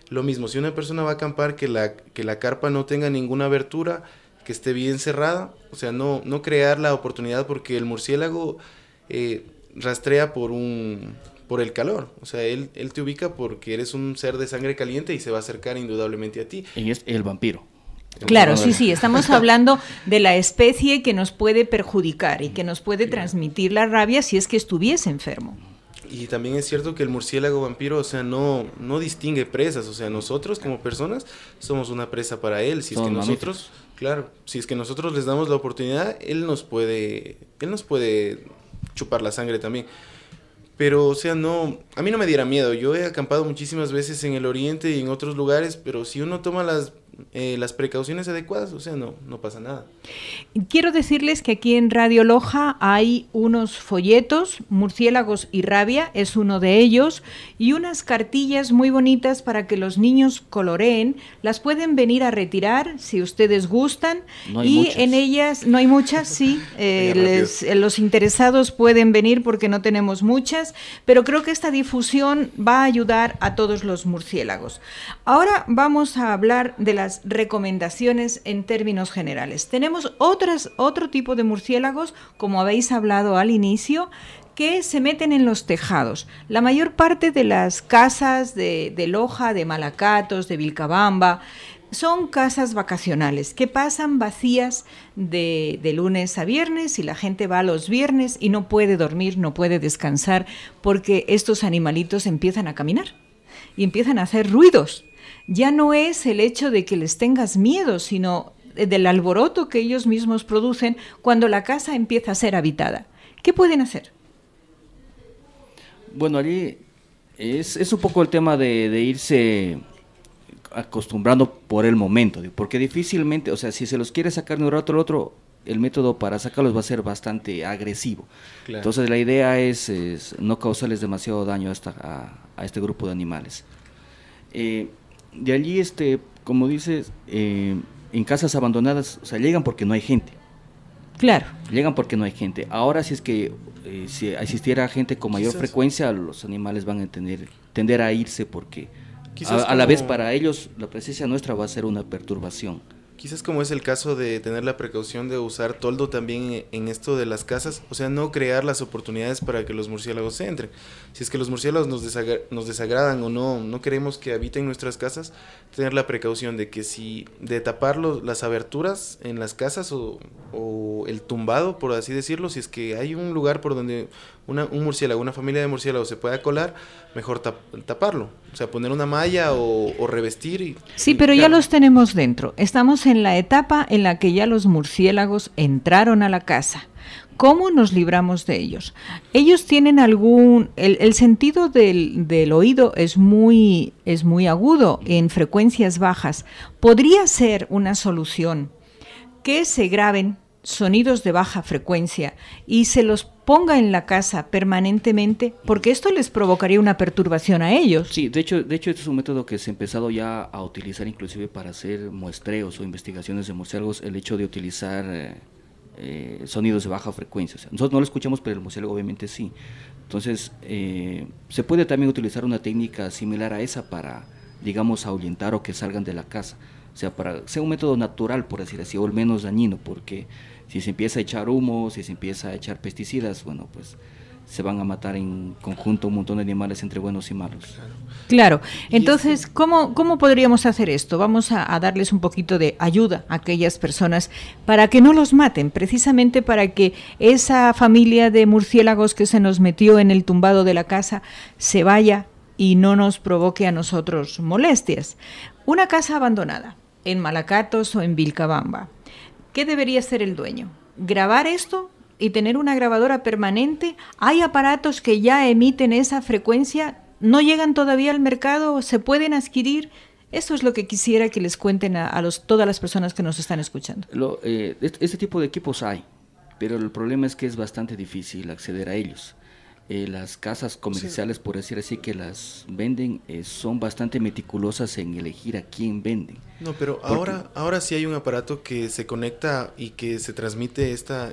Lo mismo, si una persona va a acampar, que la carpa no tenga ninguna abertura, que esté bien cerrada, o sea, no crear la oportunidad, porque el murciélago rastrea por el calor, o sea, él te ubica porque eres un ser de sangre caliente y se va a acercar indudablemente a ti. Y es el vampiro. Claro, sí, estamos hablando de la especie que nos puede perjudicar y que nos puede transmitir la rabia si es que estuviese enfermo. Y también es cierto que el murciélago vampiro, o sea, no distingue presas, o sea, nosotros como personas somos una presa para él, si es que nosotros, claro, si es que nosotros les damos la oportunidad, él nos puede chupar la sangre también. Pero, o sea, a mí no me diera miedo. Yo he acampado muchísimas veces en el oriente y en otros lugares, pero si uno toma las precauciones adecuadas, o sea, no pasa nada. Quiero decirles que aquí en Radio Loja hay unos folletos, Murciélagos y Rabia es uno de ellos, y unas cartillas muy bonitas para que los niños coloreen. Las pueden venir a retirar si ustedes gustan. No hay y muchas. En ellas, no hay muchas, sí, los interesados pueden venir porque no tenemos muchas, pero creo que esta difusión va a ayudar a todos los murciélagos. Ahora vamos a hablar de las recomendaciones en términos generales. Tenemos otro tipo de murciélagos, como habéis hablado al inicio, que se meten en los tejados. La mayor parte de las casas de Loja, de Malacatos, de Vilcabamba, son casas vacacionales que pasan vacías de lunes a viernes, y la gente va los viernes y no puede dormir, no puede descansar, porque estos animalitos empiezan a caminar y empiezan a hacer ruidos. Ya no es el hecho de que les tengas miedo, sino del alboroto que ellos mismos producen cuando la casa empieza a ser habitada. ¿Qué pueden hacer? Bueno, allí es un poco el tema de irse acostumbrando por el momento, porque difícilmente, o sea, si se los quiere sacar de un rato al otro, el método para sacarlos va a ser bastante agresivo. Claro. Entonces la idea es no causarles demasiado daño a este grupo de animales. De allí, como dices, en casas abandonadas, o sea, llegan porque no hay gente. Claro. Llegan porque no hay gente. Ahora, si es que si existiera gente con mayor frecuencia, los animales van a tender a irse, porque a la vez para ellos la presencia nuestra va a ser una perturbación. Quizás como es el caso de tener la precaución de usar toldo también en esto de las casas, o sea, no crear las oportunidades para que los murciélagos entren. Si es que los murciélagos nos desagradan o no queremos que habiten nuestras casas, tener la precaución de que de tapar las aberturas en las casas o el tumbado, por así decirlo, si es que hay un lugar por donde un murciélago, una familia de murciélagos se pueda colar, mejor taparlo, o sea, poner una malla o revestir. Sí, pero ya los tenemos dentro. Estamos en la etapa en la que ya los murciélagos entraron a la casa. ¿Cómo nos libramos de ellos? Ellos tienen el sentido del oído es muy agudo en frecuencias bajas. Podría ser una solución que se graben sonidos de baja frecuencia y se los ponga en la casa permanentemente, porque esto les provocaría una perturbación a ellos. Sí, de hecho este es un método que se ha empezado ya a utilizar inclusive para hacer muestreos o investigaciones de murciélagos, el hecho de utilizar sonidos de baja frecuencia. O sea, nosotros no lo escuchamos, pero el murciélago obviamente sí. Entonces, se puede también utilizar una técnica similar a esa para, digamos, ahuyentar o que salgan de la casa. O sea, para ser un método natural, por decir así, o el menos dañino, porque si se empieza a echar humo, si se empieza a echar pesticidas, bueno, pues se van a matar en conjunto un montón de animales entre buenos y malos. Claro. Entonces, ¿cómo podríamos hacer esto? Vamos a darles un poquito de ayuda a aquellas personas para que no los maten, precisamente para que esa familia de murciélagos que se nos metió en el tumbado de la casa se vaya y no nos provoque a nosotros molestias. Una casa abandonada, en Malacatos o en Vilcabamba, ¿qué debería hacer el dueño? ¿Grabar esto y tener una grabadora permanente? ¿Hay aparatos que ya emiten esa frecuencia? ¿No llegan todavía al mercado? ¿Se pueden adquirir? Eso es lo que quisiera que les cuenten a todas las personas que nos están escuchando. Este tipo de equipos hay, pero el problema es que es bastante difícil acceder a ellos. Las casas comerciales, por decir así, que las venden, son bastante meticulosas en elegir a quién venden. No, pero ahora sí hay un aparato que se conecta y que se transmite esta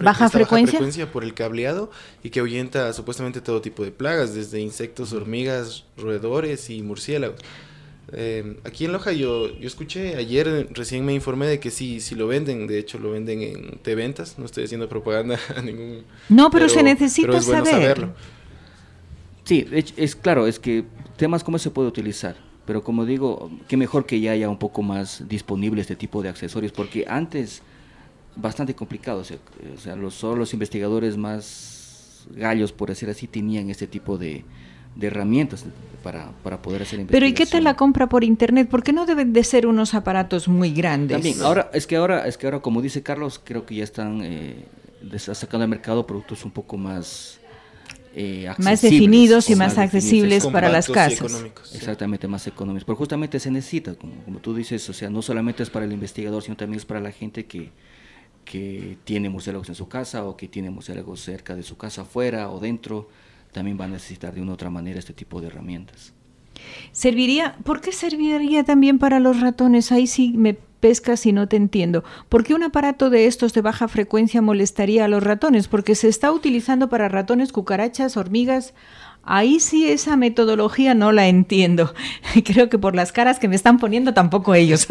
baja frecuencia por el cableado y que ahuyenta supuestamente todo tipo de plagas, desde insectos, hormigas, roedores y murciélagos. Aquí en Loja yo escuché ayer, recién me informé de que sí lo venden, de hecho lo venden en T-Ventas, no estoy haciendo propaganda a ningún... No, pero se necesita pero es bueno saberlo. Sí, es claro, es que temas como se puede utilizar, pero como digo, qué mejor que ya haya un poco más disponible este tipo de accesorios, porque antes bastante complicado, o sea, solo los investigadores más gallos, por decir así, tenían este tipo de herramientas para poder hacer investigación. Pero ¿y qué tal la compra por internet? Porque no deben de ser unos aparatos muy grandes. También, ahora como dice Carlos, creo que ya están sacando al mercado productos un poco más más definidos y más accesibles para las casas. Exactamente, más económicos. Pero justamente se necesita, como tú dices, o sea, no solamente es para el investigador, sino también es para la gente que tiene murciélagos en su casa o que tiene murciélagos cerca de su casa, afuera o dentro. También va a necesitar de una u otra manera este tipo de herramientas. ¿Por qué serviría también para los ratones? Ahí sí me pescas y no te entiendo. ¿Por qué un aparato de estos de baja frecuencia molestaría a los ratones? Porque se está utilizando para ratones, cucarachas, hormigas. Ahí sí esa metodología no la entiendo. Creo que por las caras que me están poniendo tampoco ellos.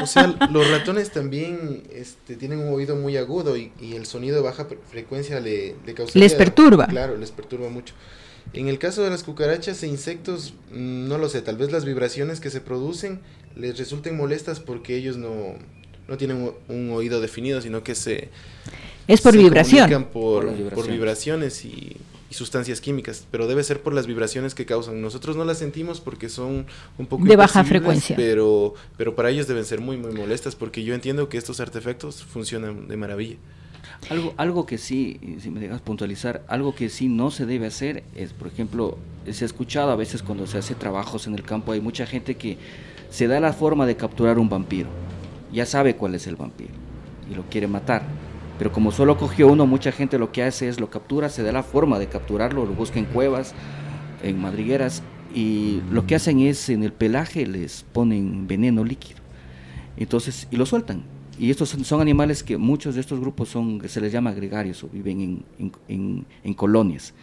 O sea, los ratones también tienen un oído muy agudo y el sonido de baja frecuencia le causa... Les perturba. Claro, les perturba mucho. En el caso de las cucarachas e insectos, no lo sé, tal vez las vibraciones que se producen les resulten molestas porque ellos no tienen un oído definido, sino que es por vibración. Comunican por vibraciones y sustancias químicas, pero debe ser por las vibraciones que causan. Nosotros no las sentimos porque son un poco de baja frecuencia, pero para ellos deben ser muy muy molestas, porque yo entiendo que estos artefactos funcionan de maravilla. Algo que sí, si me dejas puntualizar, algo que sí no se debe hacer es, por ejemplo, se ha escuchado a veces cuando se hace trabajos en el campo, hay mucha gente que se da la forma de capturar un vampiro, ya sabe cuál es el vampiro y lo quiere matar. Pero como solo cogió uno, mucha gente lo que hace es lo captura, se da la forma de capturarlo, lo busca en cuevas, en madrigueras, y lo que hacen es en el pelaje les ponen veneno líquido, entonces, y lo sueltan. Y estos son animales que muchos de estos grupos se les llama gregarios o viven en colonias.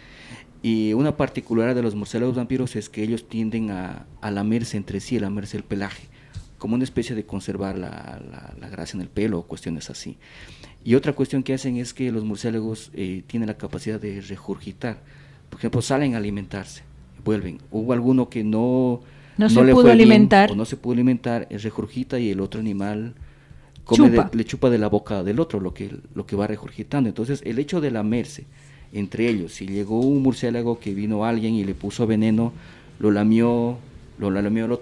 Y una particularidad de los murciélagos vampiros es que ellos tienden a lamerse entre sí, a lamerse el pelaje, como una especie de conservar la grasa en el pelo o cuestiones así. Y otra cuestión que hacen es que los murciélagos tienen la capacidad de regurgitar. Por ejemplo, salen a alimentarse, vuelven. Hubo alguno que no se pudo alimentar, o no se pudo alimentar, regurgita y el otro animal le chupa de la boca del otro lo que va regurgitando. Entonces, el hecho de lamerse entre ellos, si llegó un murciélago que vino alguien y le puso veneno, lo lamió el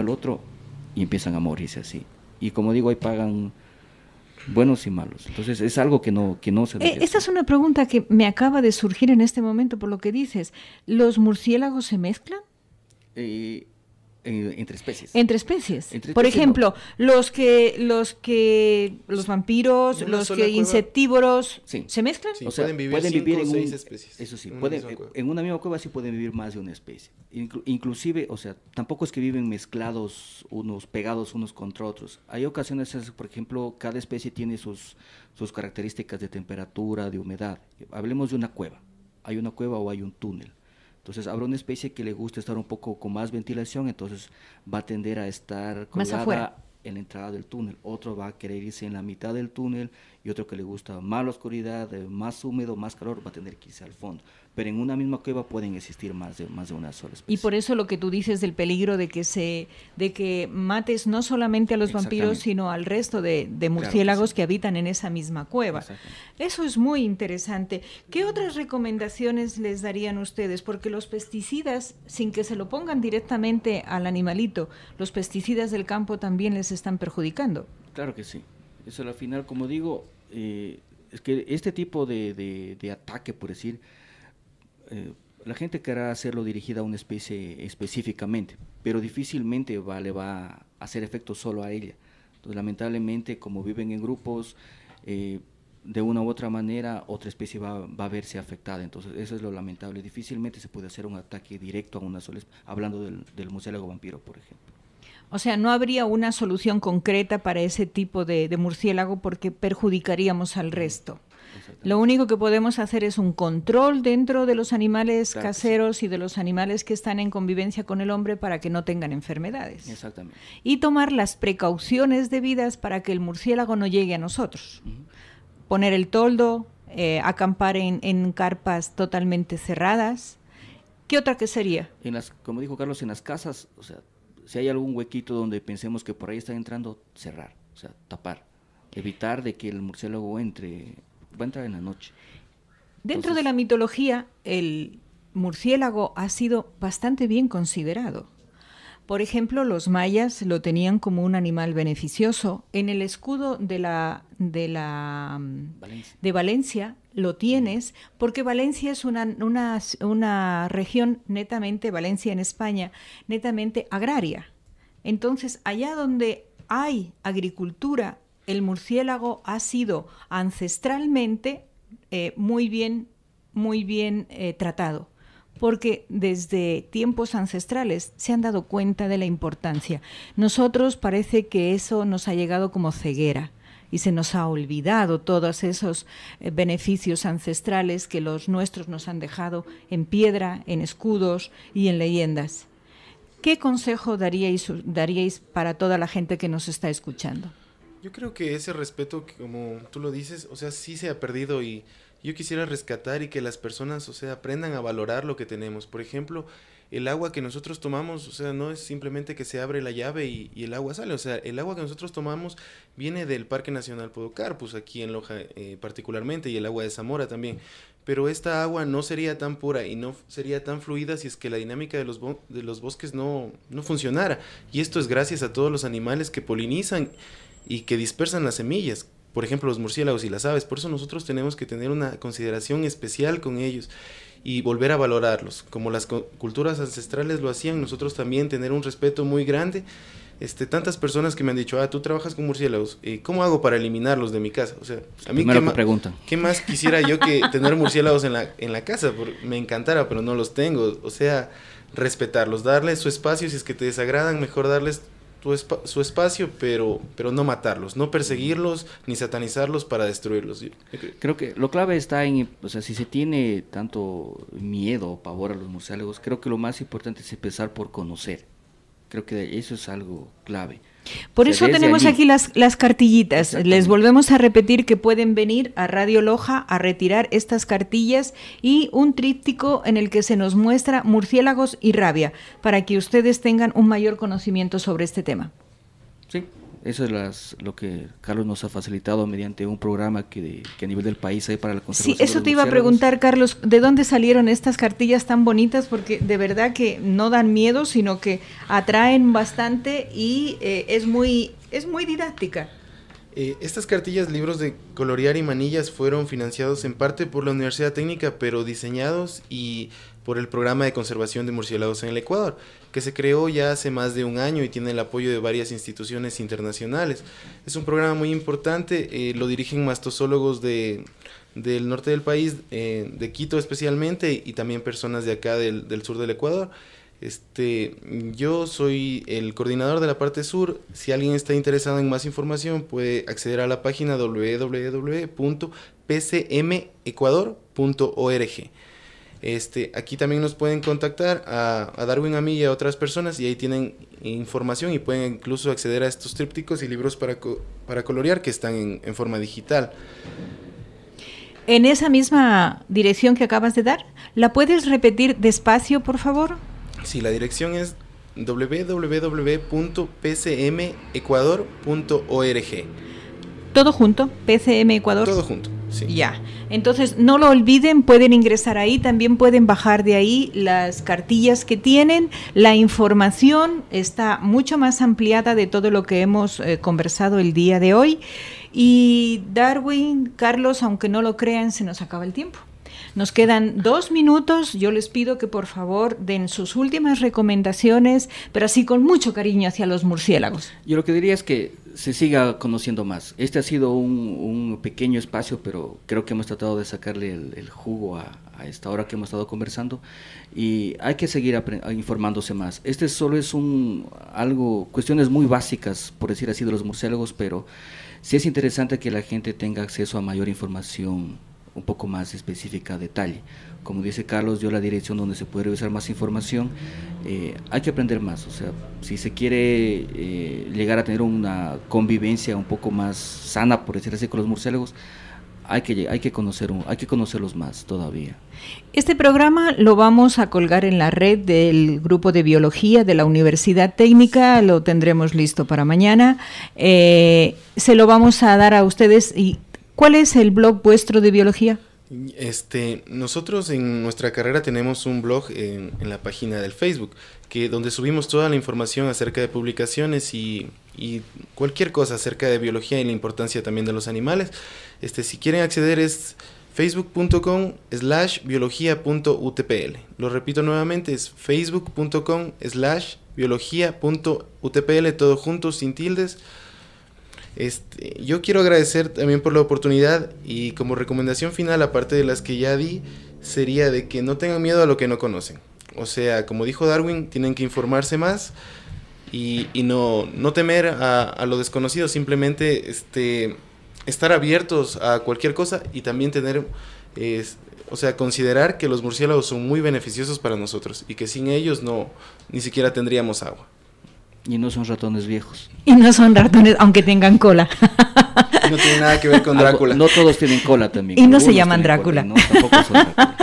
otro, y empiezan a morirse así. Y como digo, ahí pagan buenos y malos. Entonces es algo que no se debe Esta es una pregunta que me acaba de surgir en este momento por lo que dices. ¿Los murciélagos se mezclan? Entre especies. Entre especies. Por ejemplo, no. los vampiros, los que insectívoros, sí. ¿Se mezclan? Sí, o sea, pueden vivir en 6 especies. Eso sí, en una misma cueva sí pueden vivir más de una especie. Inclusive, o sea, tampoco es que viven mezclados, pegados unos contra otros. Hay ocasiones, por ejemplo, cada especie tiene sus características de temperatura, de humedad. Hablemos de una cueva. Hay una cueva o hay un túnel. Entonces habrá una especie que le gusta estar un poco con más ventilación, entonces va a tender a estar colgada en la entrada del túnel. Otro va a querer irse en la mitad del túnel y otro que le gusta más la oscuridad, más húmedo, más calor, va a tener que irse al fondo. Pero en una misma cueva pueden existir más de una sola especie. Y por eso lo que tú dices del peligro de que mates no solamente a los vampiros, sino al resto de murciélagos que habitan en esa misma cueva. Eso es muy interesante. ¿Qué otras recomendaciones les darían ustedes? Porque los pesticidas, sin que se lo pongan directamente al animalito, los pesticidas del campo también les están perjudicando. Claro que sí. Eso al final, como digo, es que este tipo de ataque, por decir, La gente querrá hacerlo dirigida a una especie específicamente, pero difícilmente le va a hacer efecto solo a ella. Entonces, lamentablemente, como viven en grupos, de una u otra manera, otra especie va a verse afectada. Entonces, eso es lo lamentable. Difícilmente se puede hacer un ataque directo a una sola especie, hablando del murciélago vampiro, por ejemplo. O sea, no habría una solución concreta para ese tipo de murciélago porque perjudicaríamos al resto. Lo único que podemos hacer es un control dentro de los animales caseros y de los animales que están en convivencia con el hombre para que no tengan enfermedades. Exactamente. Y tomar las precauciones debidas para que el murciélago no llegue a nosotros. Poner el toldo, acampar en carpas totalmente cerradas. ¿Qué otra que sería? Como dijo Carlos, en las casas, o sea, si hay algún huequito donde pensemos que por ahí están entrando, cerrar, o sea, tapar. Evitar de que el murciélago entre... Va a entrar en la noche. Dentro de la mitología, el murciélago ha sido bastante bien considerado. Por ejemplo, los mayas lo tenían como un animal beneficioso. En el escudo de Valencia lo tienes, porque Valencia es una región netamente, Valencia en España, netamente agraria. Entonces, allá donde hay agricultura, el murciélago ha sido ancestralmente muy bien tratado, porque desde tiempos ancestrales se han dado cuenta de la importancia. Nosotros parece que eso nos ha llegado como ceguera y se nos ha olvidado todos esos beneficios ancestrales que los nuestros nos han dejado en piedra, en escudos y en leyendas. ¿Qué consejo daríais para toda la gente que nos está escuchando? Yo creo que ese respeto, como tú lo dices, o sea, sí se ha perdido y yo quisiera rescatar y que las personas, o sea, aprendan a valorar lo que tenemos. Por ejemplo, el agua que nosotros tomamos, o sea, no es simplemente que se abre la llave y el agua sale. O sea, el agua que nosotros tomamos viene del Parque Nacional Podocarpus, aquí en Loja particularmente, y el agua de Zamora también. Pero esta agua no sería tan pura y no sería tan fluida si es que la dinámica de los bosques no funcionara. Y esto es gracias a todos los animales que polinizan y que dispersan las semillas, por ejemplo los murciélagos y las aves. Por eso nosotros tenemos que tener una consideración especial con ellos y volver a valorarlos, como las culturas ancestrales lo hacían. Nosotros también tener un respeto muy grande. Tantas personas que me han dicho, tú trabajas con murciélagos, ¿cómo hago para eliminarlos de mi casa? O sea, a mí ¿qué más quisiera yo que tener murciélagos en la casa? Me encantara, pero no los tengo. O sea, respetarlos, darles su espacio. Si es que te desagradan, mejor darles su espacio, pero no matarlos, no perseguirlos ni satanizarlos para destruirlos. Creo que lo clave está en, o sea, si se tiene tanto miedo o pavor a los murciélagos, creo que lo más importante es empezar por conocer. Creo que eso es algo clave. Por eso tenemos aquí las cartillitas. Les volvemos a repetir que pueden venir a Radio Loja a retirar estas cartillas y un tríptico en el que se nos muestra murciélagos y rabia, para que ustedes tengan un mayor conocimiento sobre este tema. Sí, eso es lo que Carlos nos ha facilitado mediante un programa que a nivel del país hay para la conservación. Sí, eso te iba a preguntar, Carlos, ¿de dónde salieron estas cartillas tan bonitas? Porque de verdad que no dan miedo, sino que atraen bastante y es muy didáctica. Estas cartillas, libros de colorear y manillas fueron financiados en parte por la Universidad Técnica, pero diseñados y por el Programa de Conservación de Murciélagos en el Ecuador, que se creó ya hace más de un año y tiene el apoyo de varias instituciones internacionales. Es un programa muy importante, lo dirigen mastozólogos del norte del país, de Quito especialmente, y también personas de acá del sur del Ecuador. Yo soy el coordinador de la parte sur. Si alguien está interesado en más información, puede acceder a la página www.pcmecuador.org. Aquí también nos pueden contactar a Darwin, a mí y a otras personas, y ahí tienen información y pueden incluso acceder a estos trípticos y libros para colorear que están en forma digital. En esa misma dirección que acabas de dar, ¿la puedes repetir despacio, por favor? Sí, la dirección es www.pcmecuador.org. ¿Todo junto? ¿PCM Ecuador? Todo junto, sí. Ya. Entonces, no lo olviden, pueden ingresar ahí, también pueden bajar de ahí las cartillas que tienen. La información está mucho más ampliada de todo lo que hemos conversado el día de hoy. Y Darwin, Carlos, aunque no lo crean, se nos acaba el tiempo. Nos quedan 2 minutos. Yo les pido que por favor den sus últimas recomendaciones, pero así con mucho cariño hacia los murciélagos. Yo lo que diría es que se siga conociendo más. Este ha sido un pequeño espacio, pero creo que hemos tratado de sacarle el jugo a esta hora que hemos estado conversando, y hay que seguir informándose más. Este solo es cuestiones muy básicas, por decir así, de los murciélagos, pero sí es interesante que la gente tenga acceso a mayor información un poco más específica, detalle. Como dice Carlos, dio la dirección donde se puede revisar más información. Hay que aprender más, o sea, si se quiere llegar a tener una convivencia un poco más sana, por decir así, con los murciélagos, hay que conocerlos más todavía. Este programa lo vamos a colgar en la red del grupo de biología de la Universidad Técnica, lo tendremos listo para mañana. Se lo vamos a dar a ustedes. ¿Y cuál es el blog vuestro de biología? Nosotros en nuestra carrera tenemos un blog en la página del Facebook, donde subimos toda la información acerca de publicaciones y cualquier cosa acerca de biología y la importancia también de los animales. Si quieren acceder es facebook.com/biología.utpl. Lo repito nuevamente, es facebook.com/biología.utpl, todo junto, sin tildes. Yo quiero agradecer también por la oportunidad, y como recomendación final, aparte de las que ya di, sería de que no tengan miedo a lo que no conocen. O sea, como dijo Darwin, tienen que informarse más y no temer a lo desconocido, simplemente estar abiertos a cualquier cosa, y también considerar que los murciélagos son muy beneficiosos para nosotros y que sin ellos ni siquiera tendríamos agua. Y no son ratones viejos. Y no son ratones, aunque tengan cola. No tiene nada que ver con Drácula. No todos tienen cola también. Y no se llaman Drácula. No, tampoco son Drácula.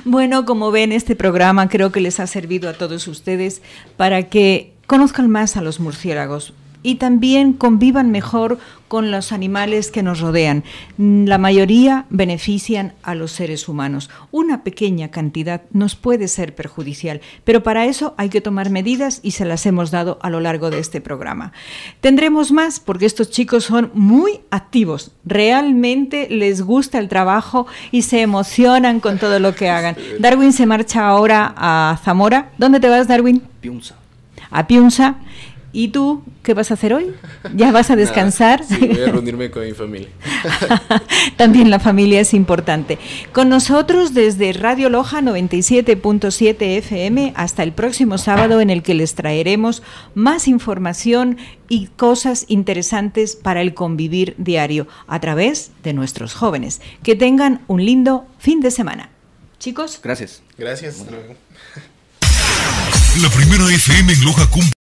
Bueno, como ven, este programa creo que les ha servido a todos ustedes para que conozcan más a los murciélagos y también convivan mejor con los animales que nos rodean. La mayoría benefician a los seres humanos. Una pequeña cantidad nos puede ser perjudicial, pero para eso hay que tomar medidas y se las hemos dado a lo largo de este programa. Tendremos más porque estos chicos son muy activos. Realmente les gusta el trabajo y se emocionan con todo lo que hagan. Darwin se marcha ahora a Zamora. ¿Dónde te vas, Darwin? Piunza. A Piunza. ¿Y tú qué vas a hacer hoy? ¿Ya vas a descansar? Sí, voy a reunirme con mi familia. También la familia es importante. Con nosotros desde Radio Loja 97.7 FM hasta el próximo sábado, en el que les traeremos más información y cosas interesantes para el convivir diario a través de nuestros jóvenes. Que tengan un lindo fin de semana. Chicos. Gracias. Gracias. Hasta luego. La primera FM en Loja cumple